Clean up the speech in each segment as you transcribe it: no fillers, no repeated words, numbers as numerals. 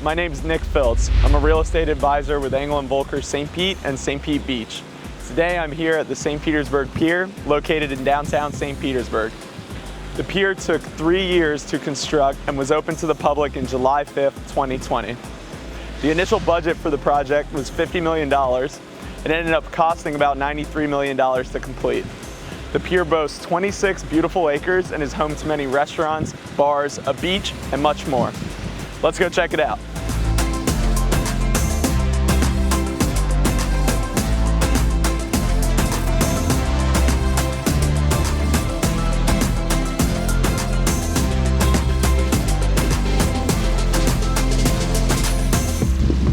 my name is Nick Filtz. I'm a real estate advisor with Engel & Volker St. Pete and St. Pete Beach. Today I'm here at the St. Petersburg Pier, located in downtown St. Petersburg. The pier took 3 years to construct and was open to the public in July 5th, 2020. The initial budget for the project was $50 million. It ended up costing about $93 million to complete. The pier boasts 26 beautiful acres and is home to many restaurants, bars, a beach, and much more. Let's go check it out.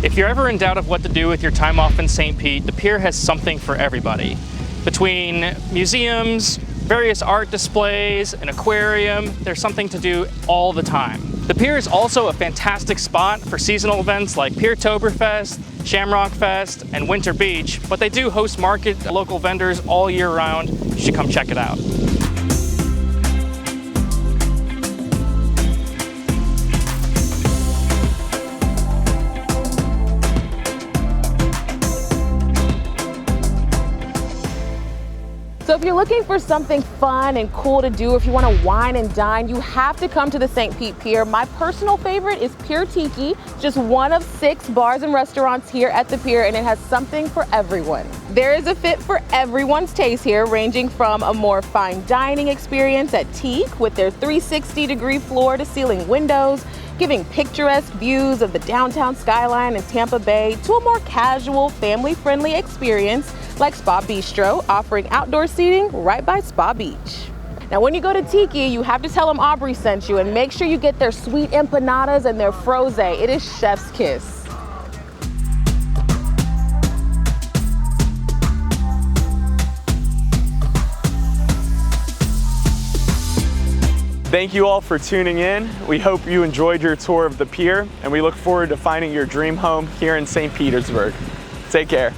If you're ever in doubt of what to do with your time off in St. Pete, the pier has something for everybody. Between museums, various art displays, an aquarium, there's something to do all the time. The pier is also a fantastic spot for seasonal events like Piertoberfest, Shamrock Fest, and Winter Beach, but they do host market local vendors all year round. You should come check it out. So if you're looking for something fun and cool to do, if you want to wine and dine, you have to come to the St. Pete Pier. My personal favorite is Pier Tiki, just one of 6 bars and restaurants here at the pier, and it has something for everyone. There is a fit for everyone's taste here, ranging from a more fine dining experience at Teak with their 360-degree floor-to-ceiling windows, giving picturesque views of the downtown skyline in Tampa Bay, to a more casual, family-friendly experience like Spa Bistro, offering outdoor seating right by Spa Beach. Now, when you go to Tiki, you have to tell them Aubrey sent you, and make sure you get their sweet empanadas and their froze. It is chef's kiss. Thank you all for tuning in. We hope you enjoyed your tour of the pier, and we look forward to finding your dream home here in St. Petersburg. Take care.